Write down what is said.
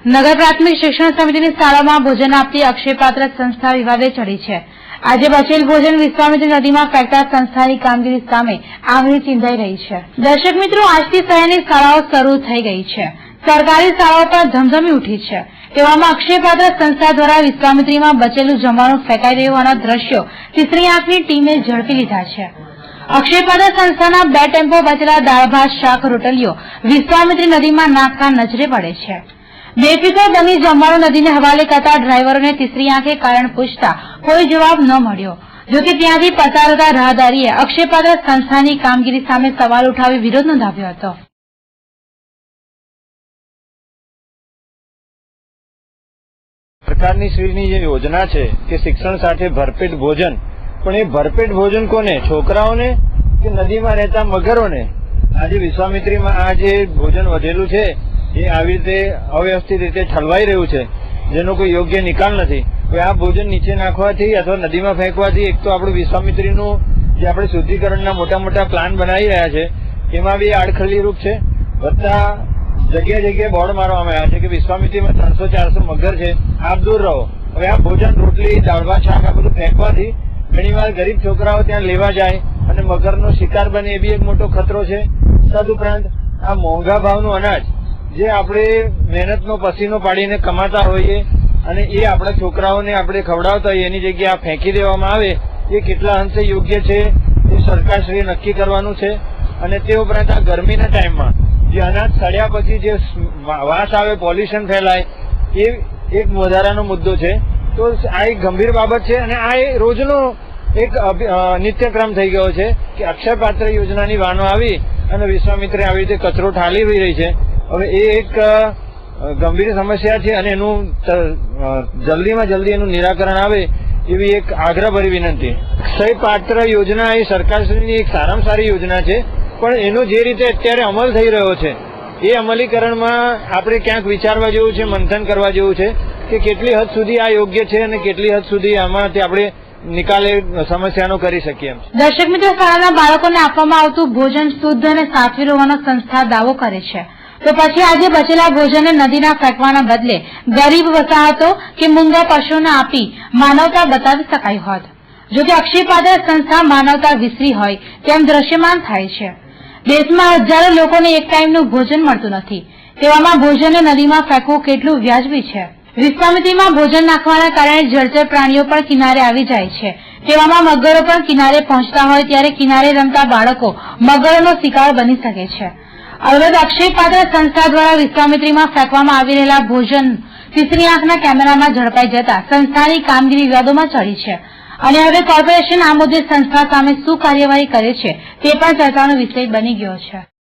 નગર પ્રાથમિક શિક્ષણ સમિતિની શાળામાં ભોજન આપતી અક્ષયપાત્ર સંસ્થા વિવાદે ચડી છે। આજે બચેલ ભોજન વિશ્વામિત્રી નદીમાં ફેંકતા સંસ્થાની કામગીરી સામે આંગળી ચીંધાઈ રહી છે। દર્શક મિત્રો, આજથી શહેરની શાળાઓ શરૂ થઈ ગઈ છે। સરકારી શાળાઓ પણ ધમધમી ઉઠી છે। તેવામાં અક્ષયપાત્ર સંસ્થા દ્વારા વિશ્વામિત્રીમાં બચેલું જમવાનું ફેંકાઈ રહ્યું હોવાના દ્રશ્યો તીસરી આંખની ટીમે ઝડપી લીધા છે। અક્ષયપાત્ર સંસ્થાના 2 ટેમ્પો બચેલા દાળ ભાત શાક રોટલીઓ વિશ્વામિત્રી નદીમાં નાખતા નજરે પડે છે। બેફિકર બની જમવાનું નદીને હવાલે કરતા ડ્રાઈવરોને તીસરી આંખે કારણ પૂછતા કોઈ જવાબ ન મળ્યો। જોકે ત્યાંથી પસાર થતા રાહદારીએ અક્ષયપાત્ર સંસ્થાની કામગીરી સામે સવાલ ઉઠાવી વિરોધ નોંધાવ્યો હતો। સરકારની શ્રીની જે યોજના છે કે શિક્ષણ સાથે ભરપેટ ભોજન, પણ એ ભરપેટ ભોજન કોને? છોકરાઓને કે નદીમાં રહેતા મગરોને? આજે વિશ્વામિત્રીમાં આ જે ભોજન વધેલું છે એ આવી રીતે અવ્યવસ્થિત રીતે ઠલવાઈ રહ્યું છે, જેનો કોઈ યોગ્ય નિકાલ નથી। હવે આ ભોજન નીચે નાખવાથી અથવા નદીમાં ફેંકવાથી એક તો આપણું વિશ્વામિત્રીનું જે આપણે શુદ્ધિકરણના મોટા મોટા પ્લાન બનાવી રહ્યા છે એમાં બી આડખલી રૂપ છે। વત્તા જગ્યા જગ્યાએ બોર્ડ મારવામાં આવ્યા છે કે વિશ્વામિત્રીમાં 300-400 મગર છે, આપ દૂર રહો। હવે આ ભોજન રોટલી દાળ ભાત શાક આ બધું ફેંકવાથી ઘણીવાર ગરીબ છોકરાઓ ત્યાં લેવા જાય અને મગરનો શિકાર બને એ બી એક મોટો ખતરો છે। તદુપરાંત આ મોંઘા ભાવનું અનાજ જે આપણે મહેનતનો પસીનો પાડીને કમાતા હોઈએ અને એ આપણા છોકરાઓને આપણે ખવડાવતા હોઈએ એની જગ્યાએ આ ફેંકી દેવામાં આવે એ કેટલા અંશે યોગ્ય છે એ સરકારશ્રીએ નક્કી કરવાનું છે। અને તે ઉપરાંત આ ગરમીના ટાઈમમાં જે અનાજ સડ્યા પછી જે વાસ આવે, પોલ્યુશન ફેલાય, એ એક વધારાનો મુદ્દો છે। તો આ એક ગંભીર બાબત છે અને આ રોજનો એક નિત્યક્રમ થઈ ગયો છે કે અક્ષયપાત્ર યોજનાની વાનો આવી અને વિશ્વામિત્રી આવી રીતે કચરો ઠાલી રહી છે। હવે એ એક ગંભીર સમસ્યા છે અને એનું જલ્દીમાં જલ્દી એનું નિરાકરણ આવે એવી એક આગ્રહભરી વિનંતી। અક્ષયપાત્ર યોજના એ સરકારશ્રીની એક સારામાં સારી યોજના છે, પણ એનો જે રીતે અત્યારે અમલ થઈ રહ્યો છે એ અમલીકરણમાં આપણે ક્યાંક વિચારવા જેવું છે, મંથન કરવા જેવું છે કે કેટલી હદ સુધી આ યોગ્ય છે અને કેટલી હદ સુધી આમાંથી આપણે નિકાલે સમસ્યાનો કરી શકીએ। દર્શક મિત્રો, શાળાના બાળકોને આપવામાં આવતું ભોજન શુદ્ધ અને સાત્વિક હોવાનો સંસ્થા દાવો કરે છે, તો પછી આજે બચેલા ભોજનને નદીના ફેંકવાના બદલે ગરીબ વસાહતો કે મૂંગા પશુઓને આપી માનવતા બતાવી શકાય હોત। જોકે અક્ષયપાત્ર સંસ્થા માનવતા વિસરી હોય તેમ દ્રશ્યમાન થાય છે। દેશમાં હજારો લોકોને એક ટાઈમનું ભોજન મળતું નથી, તેવામાં ભોજનને નદીમાં ફેંકવું કેટલું વ્યાજબી છે। વિશ્વામિત્રીમાં ભોજન નાખવાના કારણે જળચર પ્રાણીઓ પણ કિનારે આવી જાય છે, તેવામાં મગરો પણ કિનારે પહોંચતા હોય ત્યારે કિનારે રમતા બાળકો મગરોનો શિકાર બની શકે છે। અલબત્ત અક્ષયપાત્ર સંસ્થા દ્વારા વિશ્વામિત્રીમાં ફેંકવામાં આવી રહેલા ભોજન તીસરી આંખના કેમેરામાં ઝડપાઈ જતા સંસ્થાની કામગીરી વિવાદોમાં ચડી છે અને હવે કોર્પોરેશન આ મુદ્દે સંસ્થા સામે શું કાર્યવાહી કરે છે તે પણ ચર્ચાનો વિષય બની ગયો છે।